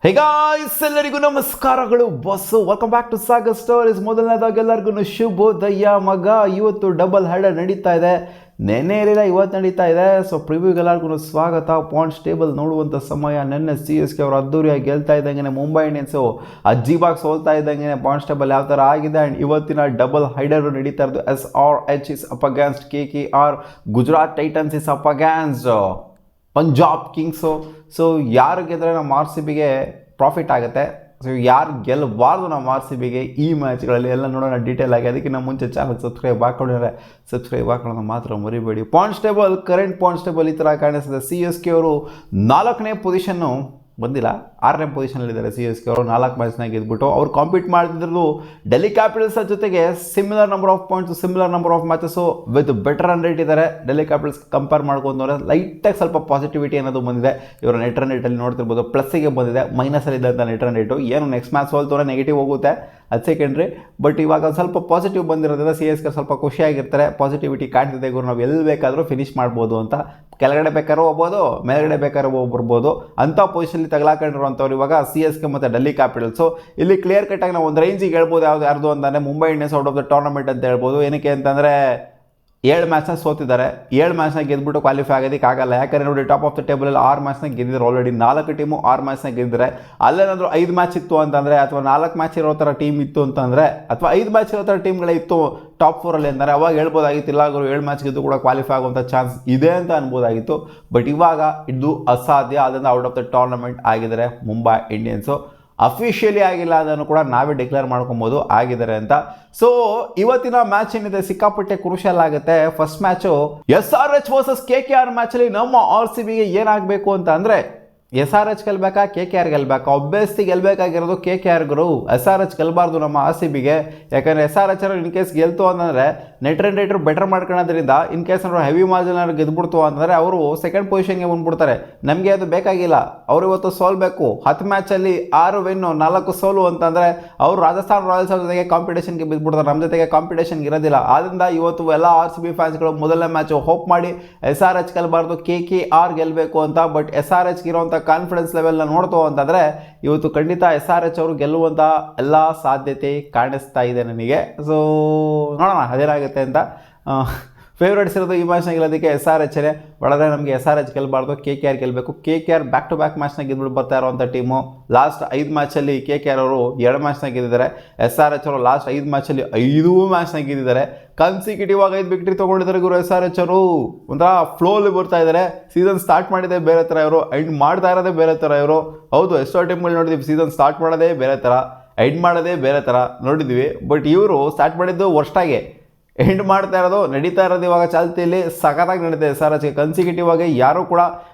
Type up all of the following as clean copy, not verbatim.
ಹೇ guys, ಎಲ್ಲರಿಗೂ ನಮಸ್ಕಾರಗಳು ಬಸ್ಸು. Welcome back to Sagar stories. ಮೊದಲನೇದಾಗಿ ಎಲ್ಲರಿಗೂ ಶುಭೋದಯ ಮಗ. ಇವತ್ತು ಡಬಲ್ ಹೆಡರ್ ನಡೀತಾ ಇದೆ. ನೆನ್ನೆ ಇರಲಿಲ್ಲ, ಇವತ್ತು ನಡೀತಾ ಇದೆ. ಸೊ ಪ್ರಿವ್ಯೂಗೆ ಎಲ್ಲರಿಗೂ ಸ್ವಾಗತ. ಪಾಯಿಂಟ್ಸ್ ಟೇಬಲ್ ನೋಡುವಂಥ ಸಮಯ. ನೆನ್ನೆ CSK ಅವರು ಅದ್ದೂರಿಯಾಗಿ ಗೆಲ್ತಾ ಇದ್ದಂಗೆ ಮುಂಬೈ ಇಂಡಿಯನ್ಸು ಅಜ್ಜಿಬಾಗಿ ಸೋಲ್ತಾ ಇದ್ದಂಗೆ ಪಾಯಿಂಟ್ಸ್ ಟೇಬಲ್ ಯಾವ ಥರ ಆಗಿದೆ. ಆ್ಯಂಡ್ ಇವತ್ತಿನ ಡಬಲ್ ಹೈಡರ್ ನಡೀತಾ ಇರೋದು SRH is up against KKR, Gujarat Titans is up against Punjab Kings. So ಯಾರು ಗೆದ್ದರೆ ನಮ್ಮ RCBಗೆ ಪ್ರಾಫಿಟ್ ಆಗುತ್ತೆ, ಸೊ ಯಾರು ಗೆಲ್ಲಬಾರ್ದು ನಮ್ಮ RCBಗೆ ಈ ಮ್ಯಾಚ್ಗಳಲ್ಲಿ ಎಲ್ಲ ನೋಡೋಣ ಡೀಟೇಲ್ ಆಗಿ. ಅದಕ್ಕೆ ನಮ್ಮ ಮುಂಚೆ ಚಾನಲ್ ಸಬ್ಸ್ಕ್ರೈಬ್ ಹಾಕೊಂಡಿದ್ದಾರೆ, ಸಬ್ಸ್ಕ್ರೈಬ್ ಹಾಕೊಳ್ಳೋದು ಮಾತ್ರ ಮರಿಬೇಡಿ. Points table, current points table ಈ ಥರ ಕಾಣಿಸ್ತದೆ. CSK ಅವರು 4ನೇ ಪೊಸಿಷನ್ನು ಬಂದಿಲ್ಲ, 6ನೇ ಪೊಸಿಷನಲ್ಲಿದ್ದಾರೆ. CSK ಅವರು 4 ಮ್ಯಾಚ್ನಾಗ ಗೆದ್ಬಿಟ್ಟು ಅವ್ರು ಕಾಂಪೀಟ್ ಮಾಡ್ತಿದ್ರು ಡೆಲ್ಲಿ ಕ್ಯಾಪಿಟಲ್ಸ್ ಜೊತೆಗೆ. Similar number of points, similar number of matches with better run rate ಇದ್ದಾರೆ. ಡೆಲ್ಲಿ ಕ್ಯಾಪಿಟಲ್ಸ್ ಕಂಪೇರ್ ಮಾಡ್ಕೊಂಡ್ರೆ ಲೈಟಾಗಿ ಸ್ವಲ್ಪ ಪಾಸಿಟಿವಿಟಿ ಅನ್ನೋದು ಬಂದಿದೆ. ಇವರ ನೆಟ್ ರನ್ ರೇಟಲ್ಲಿ ನೋಡ್ತಿರ್ಬೋದು, ಪ್ಲಸ್ಸಿಗೆ ಬಂದಿದೆ. ಮೈನಸಲ್ಲಿದೆ ಅಂತ ನೆಟ್ ರನ್ ರೇಟು. ಏನು ನೆಕ್ಸ್ಟ್ ಮ್ಯಾಚ್ ಸೋಲ್ತವ್ರೆ ನೆಗೆಟಿವ್ ಹೋಗುತ್ತೆ, ಅದು ಸೆಕೆಂಡ್ರಿ. ಬಟ್ ಇವಾಗ ಸ್ವಲ್ಪ ಪಾಸಿಟಿವ್ ಬಂದಿರೋದ್ರಿಂದ CSK ಸ್ವಲ್ಪ ಖುಷಿಯಾಗಿರ್ತಾರೆ. ಪಾಸಿಟಿವಿಟಿ ಕಾಣ್ತಿದೆ, ಇವರು ನಾವು ಎಲ್ಲಿ ಬೇಕಾದರೂ ಫಿನಿಶ್ ಮಾಡ್ಬೋದು ಅಂತ. ಕೆಳಗಡೆ ಬೇಕಾದ್ರೂ ಹೋಗ್ಬೋದು, ಮೇಲ್ಗಡೆ ಬೇಕಾದ್ರೂ ಬರ್ಬೋದು ಅಂಥ ಪೊಸಿಷನಲ್ಲಿ ತಗಲಾಕೊಂಡಿರುವಂಥವ್ರು ಇವಾಗ CSK ಮತ್ತು ಡೆಲ್ಲಿ ಕ್ಯಾಪಿಟಲ್ಸು. ಇಲ್ಲಿ ಕ್ಲಿಯರ್ ಕಟ್ಟಾಗಿ ನಾವು ಒಂದು ರೇಂಜಿಗೆ ಹೇಳ್ಬೋದು ಯಾರ್ದು ಅಂತಂದರೆ Mumbai Indians out of the tournament ಅಂತ ಹೇಳ್ಬೋದು. ಏನಕ್ಕೆ ಅಂತಂದರೆ 7 ಮ್ಯಾಚ್ನ ಸೋತಿದ್ದಾರೆ. 7 ಮ್ಯಾಚ್ನ ಗೆದ್ಬಿಟ್ಟು ಕ್ವಾಲಿಫೈ ಆಗೋದಕ್ಕಾಗಲ್ಲ. ಯಾಕಂದರೆ ನೋಡಿ, ಟಾಪ್ ಆಫ್ ದ ಟೇಬಲಲ್ಲಿ 6 ಮ್ಯಾಚ್ನ ಗೆದ್ದಿದ್ದಾರೆ ಆಲ್ರೆಡಿ. 4 ಟೀಮು 6 ಮ್ಯಾಚ್ನ ಗೆದ್ದಿದ್ದಾರೆ. ಅಲ್ಲೇನಾದರೂ 5 ಮ್ಯಾಚ್ ಇತ್ತು ಅಂತಂದರೆ, ಅಥವಾ 4 ಮ್ಯಾಚ್ ಇರೋ ಥರ ಟೀಮ್ ಇತ್ತು ಅಂತಂದರೆ, ಅಥವಾ 5 ಮ್ಯಾಚ್ ಇರೋ ಥರ ಟೀಮ್ಗಳೇ ಇತ್ತು ಟಾಪ್ 4ಅಲ್ಲಿ ಅಂದರೆ ಅವಾಗ ಹೇಳ್ಬೋದಾಗಿತ್ತು ಅವರು 7 ಮ್ಯಾಚ್ ಗೆದ್ದು ಕೂಡ ಕ್ವಾಲಿಫೈ ಆಗುವಂಥ ಚಾನ್ಸ್ ಇದೆ ಅಂತ ಅನ್ಬೋದಾಗಿತ್ತು. ಬಟ್ ಇವಾಗ ಇದು ಅಸಾಧ್ಯ. ಅದರಿಂದ ಔಟ್ ಆಫ್ ದ ಟೂರ್ನಮೆಂಟ್ ಆಗಿದ್ದಾರೆ ಮುಂಬೈ ಇಂಡಿಯನ್ಸು. ಅಫಿಷಿಯಲಿ ಆಗಿಲ್ಲ, ಅದನ್ನು ಕೂಡ ನಾವೇ ಡಿಕ್ಲೇರ್ ಮಾಡ್ಕೊಬೋದು ಆಗಿದ್ದಾರೆ ಅಂತ. ಸೊ ಇವತ್ತಿನ ಮ್ಯಾಚ್ ಏನಿದೆ ಸಿಕ್ಕಾಪಟ್ಟೆ ಕ್ರೂಷಿಯಲ್ ಆಗುತ್ತೆ. First match SRH versus KKR ಮ್ಯಾಚಲ್ಲಿ ನಮ್ಮ RCBಗೆ ಏನಾಗಬೇಕು ಅಂತ ಅಂದರೆ, SRH ಗೆಲ್ಬೇಕಾ KKR ಗೆಲ್ಬೇಕಾ? ಒಬ್ಬಿಯಸ್ಲಿ ಗೆಲ್ಬೇಕಾಗಿರೋದು KKR ಗುರು. SRH ಗೆಲ್ಬಾರ್ದು ನಮ್ಮ RCBಗೆ. ಯಾಕಂದರೆ SRH ಇನ್ ಕೇಸ್ ಗೆಲ್ತು ಅಂತಂದರೆ ನೆಟ್ ರನ್ ರೇಟರ್ ಬೆಟರ್ ಮಾಡ್ಕೊಳ್ಳೋದ್ರಿಂದ, ಇನ್ ಕೇಸ್ ಅವರು ಹೆವಿ ಮಾರ್ಜಿನ್ ಗೆದ್ಬಿಡ್ತು ಅಂತಂದರೆ ಅವರು ಸೆಕೆಂಡ್ ಪೊಸಿಷನ್ಗೆ ಬಂದ್ಬಿಡ್ತಾರೆ. ನಮಗೆ ಅದು ಬೇಕಾಗಿಲ್ಲ. ಅವರು ಇವತ್ತು ಸೋಲ್ಬೇಕು. 10 ಮ್ಯಾಚಲ್ಲಿ 6 ವಿನ್ನು 4 ಸೋಲು ಅಂತಂದರೆ ಅವರು ರಾಜಸ್ಥಾನ್ ರಾಯಲ್ಸ್ ಜೊತೆಗೆ ಕಾಂಪಿಟೇಷನ್ಗೆ ಬಿದ್ದುಬಿಡ್ತಾರೆ, ನಮ್ಮ ಜೊತೆಗೆ ಕಾಂಪಿಟೇಷನ್ಗೆ ಇರೋದಿಲ್ಲ. ಆದ್ದರಿಂದ ಇವತ್ತು ಎಲ್ಲ RCB ಫ್ಯಾನ್ಸ್ಗಳು ಮೊದಲನೇ ಮ್ಯಾಚು ಹೋಪ್ ಮಾಡಿ SRH ಗೆಲ್ಬಾರ್ದು, KKR ಗೆಲ್ಲಬೇಕು ಅಂತ. ಬಟ್ SRH ಇರೋಂಥ ಕಾನ್ಫಿಡೆನ್ಸ್ ಲೆವೆಲ್ನ ನೋಡ್ತೋ ಅಂತಂದರೆ ಇವತ್ತು ಖಂಡಿತ SRH ಅವರು ಗೆಲ್ಲುವಂಥ ಎಲ್ಲ ಸಾಧ್ಯತೆ ಕಾಣಿಸ್ತಾ ಇದೆ ನನಗೆ. ಸೊ ನೋಡೋಣ ಅದೇನಾಗುತ್ತೆ ಅಂತ. ಫೇವ್ರೇಟ್ಸ್ ಇರೋದು ಈ ಮ್ಯಾಚ್ನ ಗೆಲ್ಲೋದಕ್ಕೆ SRH. ಒಳಗಡೆ ನಮಗೆ SRH ಗೆಲ್ಲಬಾರ್ದು, KKR ಗೆಲ್ಲಬೇಕು. KKR ಬ್ಯಾಕ್ ಟು ಬ್ಯಾಕ್ ಮ್ಯಾಚ್ನ ಗೆದ್ಬಿಟ್ಟು ಬರ್ತಾ ಇರೋವಂಥ ಟೀಮು. ಲಾಸ್ಟ್ 5 ಮ್ಯಾಚಲ್ಲಿ KKR ಅವರು 2 ಮ್ಯಾಚ್ನ ಗೆದ್ದಿದ್ದಾರೆ. SRH ಅವರು ಲಾಸ್ಟ್ 5 ಮ್ಯಾಚಲ್ಲಿ 5 ಮ್ಯಾಚ್ನ ಗೆದ್ದಿದ್ದಾರೆ. ಕನ್ಸಿಕ್ಯೂಟಿವ್ ಆಗಿ 5 ವಿಕ್ಟ್ರಿ ತೊಗೊಂಡಿದ್ದಾರೆ ಗುರು SRH ಅವರು. ಒಂಥರ ಫ್ಲೋಲಿ ಬರ್ತಾ ಇದ್ದಾರೆ. ಸೀಸನ್ ಸ್ಟಾರ್ಟ್ ಮಾಡಿದೆ ಬೇರೆ ಥರ ಇವರು, ಎಂಡ್ ಮಾಡ್ತಾ ಇರೋದೇ ಬೇರೆ ಥರ ಇವರು. ಹೌದು, ಎಷ್ಟೋ ಟೀಮ್ಗಳು ನೋಡಿದ್ವಿ ಸೀಸನ್ ಸ್ಟಾರ್ಟ್ ಮಾಡೋದೇ ಬೇರೆ ಥರ, ಎಂಡ್ ಮಾಡೋದೇ ಬೇರೆ ಥರ ನೋಡಿದ್ವಿ. ಬಟ್ ಇವರು ಸ್ಟಾರ್ಟ್ ಮಾಡಿದ್ದು ವರ್ಷಾಗೆ, ಎಂಡ್ ಮಾಡ್ತಾ ಇರೋದು, ನಡೀತಾ ಇರೋದು ಇವಾಗ ಚಾಲ್ತಿಯಲ್ಲಿ ಸಖತ್ತಾಗಿ ನಡೀತಿದೆ SRHಗೆ. ಕನ್ಸಿಕ್ಯೂಟಿವ್ ಆಗಿ ಯಾರೂ ಕೂಡ,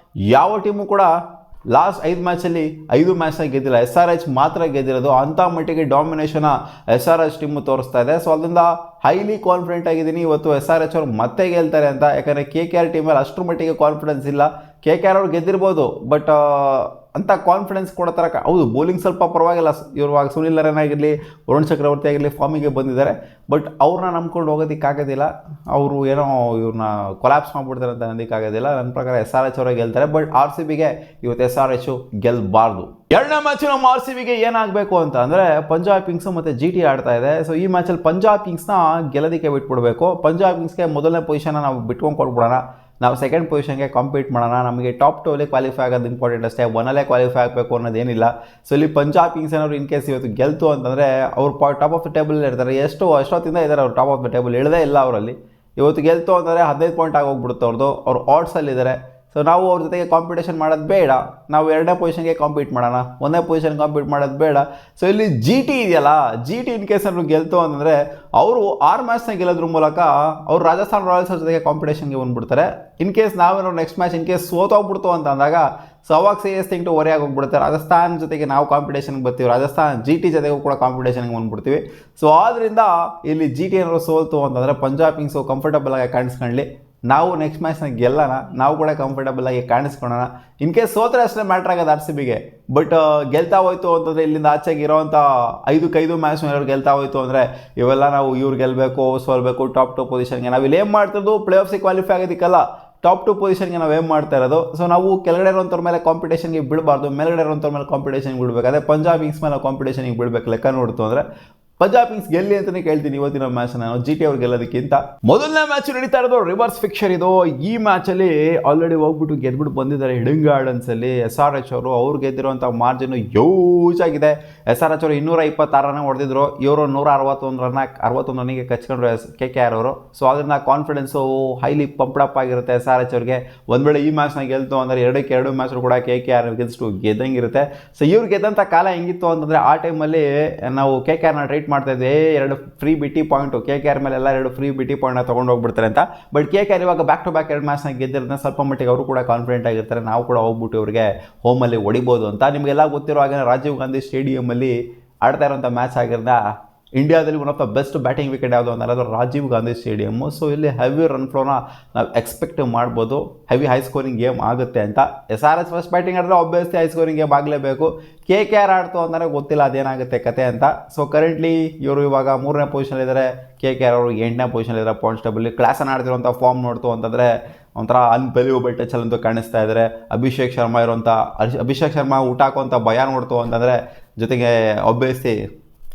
ಯಾವ ಟೀಮು ಕೂಡ ಲಾಸ್ಟ್ 5 ಮ್ಯಾಚಲ್ಲಿ 5 ಮ್ಯಾಚ್ನ ಗೆದ್ದಿಲ್ಲ. SRH ಮಾತ್ರ ಗೆದ್ದಿರೋದು. ಅಂಥ ಮಟ್ಟಿಗೆ ಡಾಮಿನೇಷನ SRH ಟೀಮು ತೋರಿಸ್ತಾ ಇದೆ. ಸೊ ಅದರಿಂದ ಹೈಲಿ ಕಾನ್ಫಿಡೆಂಟ್ ಆಗಿದ್ದೀನಿ ಇವತ್ತು SRH ಅವರು ಮತ್ತೆ ಗೆಲ್ತಾರೆ ಅಂತ. ಯಾಕಂದರೆ KKR ಟೀಮಲ್ಲಿ ಅಷ್ಟರ ಮಟ್ಟಿಗೆ ಕಾನ್ಫಿಡೆನ್ಸ್ ಇಲ್ಲ. KKR ಅವ್ರು ಗೆದ್ದಿರ್ಬೋದು, ಬಟ್ ಅಂಥ ಕಾನ್ಫಿಡೆನ್ಸ್ ಕೊಡೋ ಥರ ಹೌದು, ಬೌಲಿಂಗ್ ಸ್ವಲ್ಪ ಪರವಾಗಿಲ್ಲ. ಇವಾಗ ಸುನಿಲ್ ನರೇನ್ ಆಗಿರಲಿ, ವರುಣ್ ಚಕ್ರವರ್ತಿ ಆಗಿರಲಿ ಫಾರ್ಮಿಗೆ ಬಂದಿದ್ದಾರೆ. ಬಟ್ ಅವ್ರನ್ನ ನಂಬ್ಕೊಂಡು ಹೋಗೋದಕ್ಕಾಗೋದಿಲ್ಲ. ಅವರು ಏನೋ ಇವ್ರನ್ನ ಕೊಲಾಪ್ಸ್ ಮಾಡಿಬಿಡ್ತಾರೆ ಅಂತ ಅನ್ನೋದಕ್ಕಾಗೋದಿಲ್ಲ. ನನ್ನ ಪ್ರಕಾರ SRH ಅವರೇ ಗೆಲ್ತಾರೆ. ಬಟ್ RCBಗೆ ಇವತ್ತು SRH ಗೆಲ್ಲಬಾರ್ದು. 2ನೇ ಮ್ಯಾಚು ನಮ್ಮ RCBಗೆ ಏನಾಗಬೇಕು ಅಂತ ಅಂದರೆ, ಪಂಜಾಬ್ ಕಿಂಗ್ಸು ಮತ್ತು GT ಆಡ್ತಾ ಇದೆ. ಸೊ ಈ ಮ್ಯಾಚಲ್ಲಿ ಪಂಜಾಬ್ ಕಿಂಗ್ಸ್ನ ಗೆಲ್ಲೋದಕ್ಕೆ ಬಿಟ್ಬಿಡ್ಬೇಕು. ಪಂಜಾಬ್ ಕಿಂಗ್ಸ್ಗೆ ಮೊದಲನೇ ಪೊಸಿಷನ್ನ ನಾವು ಬಿಟ್ಕೊಂಡು ಕೊಟ್ಬಿಡೋಣ. ನಾವು ಸೆಕೆಂಡ್ ಪೊಸಿಷನ್ಗೆ ಕಾಂಪೀಟ್ ಮಾಡೋಣ. ನಮಗೆ ಟಾಪ್ 2 ಕ್ವಾಲಿಫೈ ಆಗೋದು ಇಂಪಾರ್ಟೆಂಟ್ ಅಷ್ಟೇ, 1 ಕ್ವಾಲಿಫೈ ಆಗಬೇಕು ಅನ್ನೋದೇನಿಲ್ಲ. ಸೊ ಇಲ್ಲಿ ಪಂಜಾಬ್ ಕಿಂಗ್ಸ್ ಏನಾದ್ರು ಇನ್ ಕೇಸ್ ಇವತ್ತು ಗೆಲ್ತು ಅಂತಂದರೆ ಅವ್ರು ಟಾಪ್ ಆಫ್ ದ ಟೇಬಲ್ ಇರ್ತಾರೆ. ಎಷ್ಟೊತ್ತಿಂದ ಇದ್ದಾರೆ ಅವ್ರು ಟಾಪ್ ಆಫ್ ದ ಟೇಬಲ್, ಇಳದೇ ಇಲ್ಲ ಅವರಲ್ಲಿ. ಇವತ್ತು ಗೆಲ್ತು ಅಂತಂದರೆ 15 ಪಾಯಿಂಟ್ ಆಗೋಗ್ಬಿಡುತ್ತೆ ಅವ್ರದ್ದು. ಅವ್ರು ಆಡ್ಸಲ್ಲಿದ್ದಾರೆ. ಸೊ ನಾವು ಅವ್ರ ಜೊತೆಗೆ ಕಾಂಪಿಟೇಷನ್ ಮಾಡೋದು ಬೇಡ. ನಾವು 2ನೇ ಪೊಸಿಷನ್ಗೆ ಕಾಂಪೀಟ್ ಮಾಡೋಣ, 1ನೇ ಪೊಸಿಷನ್ ಕಾಂಪೀಟ್ ಮಾಡೋದು ಬೇಡ. ಸೊ ಇಲ್ಲಿ GT ಇದೆಯಲ್ಲ, GT ಇನ್ ಕೇಸ್ ಅವ್ರು ಗೆಲ್ತು ಅಂತಂದರೆ ಅವರು 6 ಮ್ಯಾಚ್ನ ಗೆಲ್ಲೋದ್ರ ಮೂಲಕ ಅವರು ರಾಜಸ್ಥಾನ್ ರಾಯಲ್ಸ್ ಜೊತೆಗೆ ಕಾಂಪಿಟೇಷನ್ಗೆ ಬಂದುಬಿಡ್ತಾರೆ. ಇನ್ ಕೇಸ್ ನಾವೇನೋ ನೆಕ್ಸ್ಟ್ ಮ್ಯಾಚ್ ಇನ್ ಕೇಸ್ ಸೋತೋಗ್ಬಿಡ್ತು ಅಂತ ಅಂದಾಗ, ಸೊ ಅವಾಗ CS ಥಿಂಗ್ ಟು ಹೊರೆಯಾಗಿ ಹೋಗ್ಬಿಡುತ್ತೆ. ರಾಜಸ್ಥಾನ್ ಜೊತೆಗೆ ನಾವು ಕಾಂಪಿಟೇಷನ್ಗೆ ಬರ್ತೀವಿ, ರಾಜಸ್ಥಾನ್ GT ಜೊತೆಗೂ ಕೂಡ ಕಾಂಪಿಟೇಷನ್ಗೆ ಬಂದುಬಿಡ್ತೀವಿ. ಸೊ ಆದ್ದರಿಂದ ಇಲ್ಲಿ GT ಏನಾದ್ರು ಸೋಲ್ತು ಅಂತಂದರೆ ಪಂಜಾಬ್ ಕಿಂಗ್ಸು ಕಂಫರ್ಟಬಲ್ ಆಗಿ ಕಾಣಿಸ್ಕೊಳ್ಳಿ. ನಾವು ನೆಕ್ಸ್ಟ್ ಮ್ಯಾಚ್ನ ಗೆಲ್ಲೋಣ, ನಾವು ಕೂಡ ಕಂಫರ್ಟಬಲ್ ಆಗಿ ಕಾಣಿಸ್ಕೊಳ್ಳೋಣ. ಇನ್ ಕೇಸ್ ಸೋತ್ರೆ ಅಷ್ಟೇ ಮ್ಯಾಟ್ರ್ ಆಗೋದು RCBಗೆ. ಬಟ್ ಗೆಲ್ತಾ ಹೋಯ್ತು ಅಂತಂದರೆ ಇಲ್ಲಿಂದ ಆಚೆಗೆ ಇರೋವಂಥ 5 ಮ್ಯಾಚ್ ಏನಾದ್ರು ಗೆಲ್ತಾ ಹೋಯ್ತು ಅಂದರೆ ಇವೆಲ್ಲ ನಾವು ಇವ್ರು ಗೆಲ್ಲಬೇಕು, ಸೋಲ್ಬೇಕು, ಟಾಪ್ 2 ಪೊಸಿಷನ್ಗೆ. ನಾವು ಇಲ್ಲಿ ಏನು ಮಾಡ್ತಿರೋದು ಪ್ಲೇ ಆಫ್ಸಿಗೆ ಕ್ವಾಲಿಫೈ ಆಗೋದಕ್ಕಲ್ಲ, ಟಾಪ್ 2 ಪೊಸಿಷನ್ಗೆ ನಾವು ಏಮ್ ಮಾಡ್ತಾ ಇರೋದು. ಸೊ ನಾವು ಕೆಳಗಡೆ ಇರೋಂಥವ್ರ ಮೇಲೆ ಕಾಂಪಿಟೇಷನ್ಗೆ ಬಿಡಬಾರ್ದು, ಮೇಲ್ಗಡೆ ಇರೋಂಥವ್ರ ಮೇಲೆ ಕಾಂಪಿಟೇಷನ್ಗೆ ಬಿಡಬೇಕು. ಅದೇ ಪಂಜಾಬ್ ಕಿಂಗ್ಸ್ ಮೇಲೆ ಕಾಂಪಿಟೇಷನ್ಗೆ ಬಿಡಬೇಕು ಲೆಕ್ಕ ನೋಡ್ತು ಅಂದರೆ. ಪಂಜಾಬ್ ಕಿಂಗ್ಸ್ ಗೆಲ್ಲಿ ಅಂತಲೇ ಕೇಳ್ತೀನಿ ಇವತ್ತಿನ ಮ್ಯಾಚ್ ನಾನು, ಜಿ ಟಿ ಅವ್ರು ಗೆಲ್ಲೋದಕ್ಕಿಂತ. ಮೊದಲನೇ ಮ್ಯಾಚ್ ನಡೀತಾ ಇರೋದು ರಿವರ್ಸ್ ಫಿಕ್ಚರ್ ಇದು. ಈ ಮ್ಯಾಚಲ್ಲಿ ಆಲ್ರೆಡಿ ಹೋಗ್ಬಿಟ್ಟು ಗೆದ್ಬಿಟ್ಟು ಬಂದಿದ್ದಾರೆ ಹಿಡನ್ ಗಾರ್ಡನ್ಸಲ್ಲಿ SRH ಅವರು. ಅವ್ರು ಗೆದ್ದಿರುವಂಥ ಮಾರ್ಜಿನ್ ಯೂಸ್ ಆಗಿದೆ. SRH ಅವರು 226 ರನ್ ಹೊಡೆದಿದ್ರು, ಇವರು 161 ರನ್ನಿಗೆ ಕಚ್ಕೊಂಡ್ರು KKR ಅವರು. ಸೊ ಅದರಿಂದ ಕಾನ್ಫಿಡೆನ್ಸು ಹೈಲಿ ಪಂಪ್ಡಪ್ ಆಗಿರುತ್ತೆ SRH ಅವ್ರಿಗೆ. ಒಂದು ವೇಳೆ ಈ ಮ್ಯಾಚ್ನ ಗೆಲ್ತು ಅಂದರೆ 2-2 ಮ್ಯಾಚ್ ಕೂಡ KKR ಗೆಲ್ಸ್ಟು ಗೆದ್ದಂಗಿರುತ್ತೆ. ಸೊ ಇವ್ರು ಗೆದ್ದಂಥ ಕಾಲ ಹೆಂಗಿತ್ತು ಅಂತಂದರೆ, ಆ ಟೈಮಲ್ಲಿ ನಾವು KKRನ ಟ್ರೈಟ್ ಮಾಡ್ತಾ ಇದ್ದೆ 2 ಫ್ರೀ ಬಿಟಿ ಪಾಯಿಂಟು, KKR ಮೇಲೆ ಎಲ್ಲ 2 ಫ್ರೀ ಬಿಟಿ ಪಾಯಿಂಟ್ನ ತೊಗೊಂಡು ಹೋಗ್ಬಿಡ್ತಾರೆ ಅಂತ. ಬಟ್ KKR ಇವಾಗ ಬ್ಯಾಕ್ ಟು ಬ್ಯಾಕ್ 2 ಮ್ಯಾಚ್ನ ಗೆದ್ದಿರೋದನ್ನ ಸ್ವಲ್ಪ ಮಟ್ಟಿಗೆ ಅವರು ಕೂಡ ಕಾನ್ಫಿಡೆಂಟ್ ಆಗಿರ್ತಾರೆ, ನಾವು ಕೂಡ ಹೋಗ್ಬಿಟ್ಟು ಇವರಿಗೆ ಹೋಮಲ್ಲಿ ಹೊಡಿಬೋದು ಅಂತ. ನಿಮಗೆಲ್ಲ ಗೊತ್ತಿರೋ ಹಾಗೆ ರಾಜೀವ್ ಗಾಂಧಿ ಸ್ಟೇಡಿಯಮಲ್ಲಿ ಆಡ್ತಾ ಇರೋಂಥ ಮ್ಯಾಚ್ ಆಗಿರೋದ ಇಂಡಿಯಾದಲ್ಲಿ one of the best batting wicket ಯಾವುದು ಅನ್ನೋದು ರಾಜೀವ್ ಗಾಂಧಿ ಸ್ಟೇಡಿಯಮ್ಮು. ಸೊ ಇಲ್ಲಿ ಹೆವಿ ರನ್ ಫ್ಲೋನ ನಾವು ಎಕ್ಸ್ಪೆಕ್ಟ್ ಮಾಡ್ಬೋದು, ಹೆವಿ ಹೈ ಸ್ಕೋರಿಂಗ್ ಗೇಮ್ ಆಗುತ್ತೆ ಅಂತ. SRH ಫಸ್ಟ್ ಬ್ಯಾಟಿಂಗ್ ಆಡಿದ್ರೆ ಆಬ್ವಿಯಸ್ಲಿ ಹೈ ಸ್ಕೋರಿಂಗ್ ಗೇಮ್ ಆಗಲೇಬೇಕು. KKR ಆಡ್ತು ಅಂದರೆ ಗೊತ್ತಿಲ್ಲ ಅದೇನಾಗುತ್ತೆ ಕತೆ ಅಂತ. ಸೊ ಕರೆಂಟ್ಲಿ ಇವರು ಇವಾಗ 3ನೇ ಪೊಸಿಷನಲ್ಲಿದ್ದಾರೆ, KKR ಅವರು 8ನೇ ಪೊಸಿಷನಲ್ಲಿದ್ದಾರೆ ಪಾಯಿಂಟ್ಸ್ ಟೇಬಲ್ಲಿ. ಕ್ಲಾಸನ್ನು ಆಡ್ತಿರೋಂಥ ಫಾರ್ಮ್ ನೋಡ್ತು ಅಂತಂದರೆ ಒಂಥರ ಅನ್ಬೆಲಿವಬಲ್ ಟಚಲ್ಲಿ ಅಂತೂ ಕಾಣಿಸ್ತಾ ಇದ್ದಾರೆ. ಅಭಿಷೇಕ್ ಶರ್ಮಾ ಊಟ ಹಾಕುವಂಥ ಭಯ ನೋಡ್ತು ಅಂತಂದರೆ, ಜೊತೆಗೆ ಆಬ್ವಿಯಸ್ಲಿ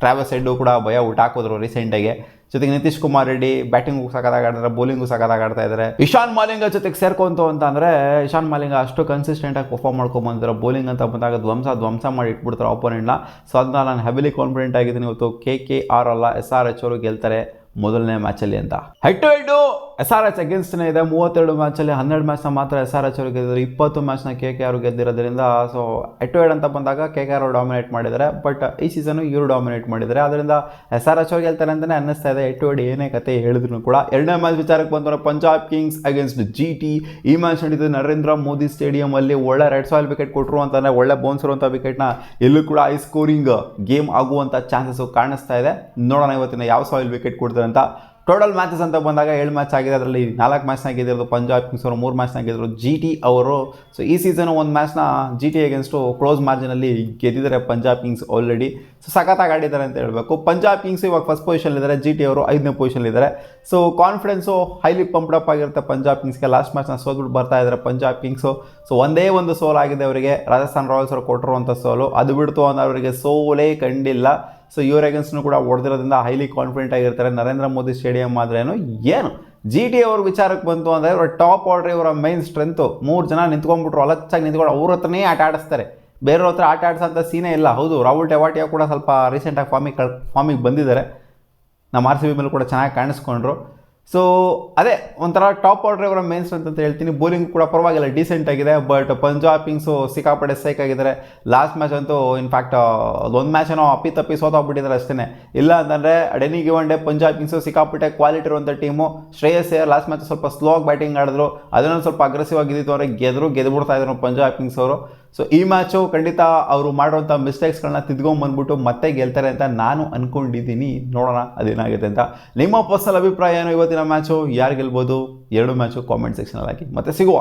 ಟ್ರಾವೆಸ್ ಹೆಡ್ಡು ಕೂಡ ಭಯ ಊಟ ಹಾಕಿದ್ರು ರೀಸೆಂಟಾಗಿ. ಜೊತೆಗೆ ನಿತೀಶ್ ಕುಮಾರ್ ರೆಡ್ಡಿ ಬ್ಯಾಟಿಂಗು ಸಖತ್ತಾಗಿ ಆಡ್ತಾರೆ, ಬೌಲಿಂಗು ಸಖತ್ತಾಗಿ ಆಡ್ತಾ ಇದ್ದಾರೆ. ಇಶಾನ್ ಮಾಲಿಂಗ ಜೊತೆಗೆ ಸೇರ್ಕೊಂತು ಅಂತ ಅಂದರೆ, ಇಶಾನ್ ಮಾಲಿಂಗ ಅಷ್ಟು ಕನ್ಸಿಸ್ಟೆಂಟಾಗಿ ಪರ್ಫಾರ್ಮ್ ಮಾಡ್ಕೊಂಬಂದಿದ್ದಾರೆ. ಬೌಲಿಂಗ್ ಅಂತ ಬಂದಾಗ ಧ್ವಂಸ ಮಾಡಿ ಇಟ್ಬಿಡ್ತಾರೆ ಆಪೋನೆಂಟ್ನ. ಸೊ ಅದನ್ನ ನಾನು ಹೆವಿಲಿ ಕಾನ್ಫಿಡೆಂಟ್ ಆಗಿದ್ದೀನಿ ಇವತ್ತು KKR ಅಲ್ಲ SRH ಅವರು ಗೆಲ್ತಾರೆ ಮೊದಲನೇ ಮ್ಯಾಚಲ್ಲಿ ಅಂತ. ಹೆಡ್ ಟು ಹೆಡ್ಡು SRH ಅಗೇನ್ಸ್ಟ್ನೇ ಇದೆ. 32 ಮ್ಯಾಚಲ್ಲಿ 12 ಮ್ಯಾಚ್ನ ಮಾತ್ರ SRH ಅವರು ಗೆದ್ದಿದ್ದಾರೆ, 20 ಮ್ಯಾಚ್ನ KKR ಗೆದ್ದಿರೋದ್ರಿಂದ. ಸೊ ಹೆಡ್ ಟು ಹೆಡ್ ಅಂತ ಬಂದಾಗ KKR ಅವರು ಡಾಮಿನೇಟ್ ಮಾಡಿದ್ದಾರೆ, ಬಟ್ ಈ ಸೀಸನು ಇವರು ಡಾಮಿನೇಟ್ ಮಾಡಿದ್ದಾರೆ. ಅದರಿಂದ SRH ಅವ್ರು ಗೆಲ್ತಾರೆ ಅಂತಲೇ ಅನ್ನಿಸ್ತಾ ಇದೆ. ಹೆಡ್ ಟು ಹೆಡ್ ಏನೇ ಕತೆ ಹೇಳಿದ್ರು ಕೂಡ. ಎರಡನೇ ಮ್ಯಾಚ್ ವಿಚಾರಕ್ಕೆ ಬಂದರೆ ಪಂಜಾಬ್ ಕಿಂಗ್ಸ್ ಅಗೇನ್ಸ್ಟ್ GT. ಈ ಮ್ಯಾಚ್ ನಡೀತಿದೆ ನರೇಂದ್ರ ಮೋದಿ ಸ್ಟೇಡಿಯಮಲ್ಲಿ. ಒಳ್ಳೆ ರೆಡ್ ಸಾಯಿಲ್ ವಿಕೆಟ್ ಕೊಟ್ಟರು ಅಂತಂದರೆ, ಒಳ್ಳೆ ಬೌನ್ಸ್ ಇರುವಂಥ ವಿಕೆಟ್ನ ಎಲ್ಲೂ ಕೂಡ ಹೈ ಸ್ಕೋರಿಂಗ್ ಗೇಮ್ ಆಗುವಂಥ ಚಾನ್ಸಸ್ಸು ಕಾಣಿಸ್ತಾ ಇದೆ. ನೋಡೋಣ ಇವತ್ತಿನ ಯಾವ ಸಾಯಿಲ್ ವಿಕೆಟ್ ಕೊಡ್ತಾರೆ ಅಂತ. ಟೋಟಲ್ ಮ್ಯಾಚಸ್ ಅಂತ ಬಂದಾಗ 7 ಮ್ಯಾಚ್ ಆಗಿದೆ, ಅದರಲ್ಲಿ 4 ಮ್ಯಾಚ್ನ ಗೆದ್ದಿರೋದು ಪಂಜಾಬ್ ಕಿಂಗ್ಸ್ ಅವರು, 3 ಮ್ಯಾಚ್ನ ಗೆದ್ದಿರೋದು GT ಅವರು. ಸೊ ಈ ಸೀಸನ್ 1 ಮ್ಯಾಚ್ನ GT ಅಗೇನ್ಸ್ಟು ಕ್ಲೋಸ್ ಮಾರ್ಜಿನಲ್ಲಿ ಗೆದ್ದಿದ್ದಾರೆ ಪಂಜಾಬ್ ಕಿಂಗ್ಸ್ ಆಲ್ರೆಡಿ. ಸೊ ಸಖತ್ತಾಗಿ ಆಡಿದ್ದಾರೆ ಅಂತ ಹೇಳಬೇಕು. ಪಂಜಾಬ್ ಕಿಂಗ್ಸ್ ಇವಾಗ ಫಸ್ಟ್ ಪೊಸಿಷನ್ಲಿದ್ದಾರೆ, GT ಅವರು 5ನೇ ಪೊಸಿಷನ್ಲಿದ್ದಾರೆ. ಸೊ ಕಾನ್ಫಿಡೆನ್ಸು ಹೈಲಿ ಪಂಪ್ಡಪ್ ಆಗಿರುತ್ತೆ ಪಂಜಾಬ್ ಕಿಂಗ್ಸ್ಗೆ. ಲಾಸ್ಟ್ ಮ್ಯಾಚ್ನ ಸೋಲ್ಬಿಟ್ಟು ಬರ್ತಾ ಇದ್ದಾರೆ ಪಂಜಾಬ್ ಕಿಂಗ್ಸು. ಸೊ ಒಂದೇ ಒಂದು ಸೋಲ್ ಆಗಿದೆ ಅವರಿಗೆ, ರಾಜಸ್ಥಾನ್ ರಾಯಲ್ಸ್ ಅವರು ಕೊಟ್ಟಿರುವಂಥ ಸೋಲು. ಅದು ಬಿಡ್ತು ಅಂದರೆ ಅವರಿಗೆ ಸೋಲೇ ಕಂಡಿಲ್ಲ. ಸೊ ಇವ್ರ ಅಗೇನ್ಸ್ಟ್ನು ಕೂಡ ಹೊಡೆದಿರೋದ್ರಿಂದ ಹೈಲಿ ಕಾನ್ಫಿಡೆಂಟ್ ಆಗಿರ್ತಾರೆ. ನರೇಂದ್ರ ಮೋದಿ ಸ್ಟೇಡಿಯಂ ಆದ್ರೇನು ಏನು. GT ಅವ್ರ ವಿಚಾರಕ್ಕೆ ಬಂತು ಅಂದರೆ ಇವರ ಟಾಪ್ ಆರ್ಡ್ರ್, ಇವರ ಮೈನ್ ಸ್ಟ್ರೆಂತು 3 ಜನ ನಿಂತ್ಕೊಂಡ್ಬಿಟ್ರು, ಅಲಚ್ಚಾಗಿ ನಿಂತ್ಕೊಂಡು ಅವ್ರ ಹತ್ರನೇ ಆಟ ಆಡಿಸ್ತಾರೆ. ಬೇರೆಯವ್ರ ಹತ್ರ ಆಟ ಆಡಿಸೋಂಥ ಸೀನೇ ಇಲ್ಲ. ಹೌದು, ರಾಹುಲ್ ಟೆವಾಟಿಯಾ ಕೂಡ ಸ್ವಲ್ಪ ರೀಸೆಂಟಾಗಿ ಫಾರ್ಮಿಗೆ ಬಂದಿದ್ದಾರೆ, ನಮ್ಮ RCB ಮೇಲೂ ಕೂಡ ಚೆನ್ನಾಗಿ ಕಾಣಿಸ್ಕೊಂಡ್ರು. ಸೊ ಅದೇ ಒಂಥರ ಟಾಪ್ ಆರ್ಡ್ರ್ ಇವರ ಮೇನ್ ಸ್ಟ್ರೆಂತ್ ಅಂತ ಹೇಳ್ತೀನಿ. ಬೌಲಿಂಗ್ ಕೂಡ ಪರವಾಗಿಲ್ಲ, ಡೀಸೆಂಟ್ ಆಗಿದೆ. ಬಟ್ ಪಂಜಾಬ್ ಕಿಂಗ್ಸು ಸಿಕ್ಕಾಪಟ್ಟೆ ಸೈಕ್ ಆಗಿದ್ದಾರೆ. ಲಾಸ್ಟ್ ಮ್ಯಾಚ್ ಅಂತೂ ಇನ್ಫ್ಯಾಕ್ಟ್ ಒಂದು ಮ್ಯಾಚೇನೋ ಅಪ್ಪಿ ಸೋತೋಗ್ಬಿಟ್ಟಿದ್ದಾರೆ ಅಷ್ಟೇ. ಇಲ್ಲ ಅಂತಂದರೆ ಡೆನಿ ಗಿವನ್ ಡೇ ಪಂಜಾಬ್ ಕಿಂಗ್ಸು ಸಿಕ್ಕಾಪಟ್ಟೆ ಕ್ವಾಲಿಟಿ ಇರುವಂಥ team. Shreyas Iyer last match ಸ್ವಲ್ಪ ಸ್ಲೋ ಆಗಿ ಬ್ಯಾಟಿಂಗ್ ಆಡಿದ್ರು, ಅದನ್ನು ಸ್ವಲ್ಪ ಅಗ್ರೆಸಿವ್ ಆಗಿದ್ದು ಅವರಿಗೆ ಗೆದ್ಬಿಡ್ತಾ ಇದ್ರು ಪಂಜಾಬ್ ಕಿಂಗ್ಸ್ ಅವರು. ಸೊ ಈ ಮ್ಯಾಚು ಖಂಡಿತ ಅವರು ಮಾಡುವಂಥ ಮಿಸ್ಟೇಕ್ಸ್ಗಳನ್ನ ತಿದ್ಕೊಂಡ್ಬಂದ್ಬಿಟ್ಟು ಮತ್ತೆ ಗೆಲ್ತಾರೆ ಅಂತ ನಾನು ಅಂದ್ಕೊಂಡಿದ್ದೀನಿ. ನೋಡೋಣ ಅದೇನಾಗುತ್ತೆ ಅಂತ. ನಿಮ್ಮ ಪರ್ಸನಲ್ ಅಭಿಪ್ರಾಯ ಏನು ಇವತ್ತಿನ ಮ್ಯಾಚು, ಯಾರು ಗೆಲ್ಬೋದು? 2 ಮ್ಯಾಚು ಕಾಮೆಂಟ್ ಸೆಕ್ಷನಲ್ಲಿ ಹಾಕಿ. ಮತ್ತೆ ಸಿಗುವ.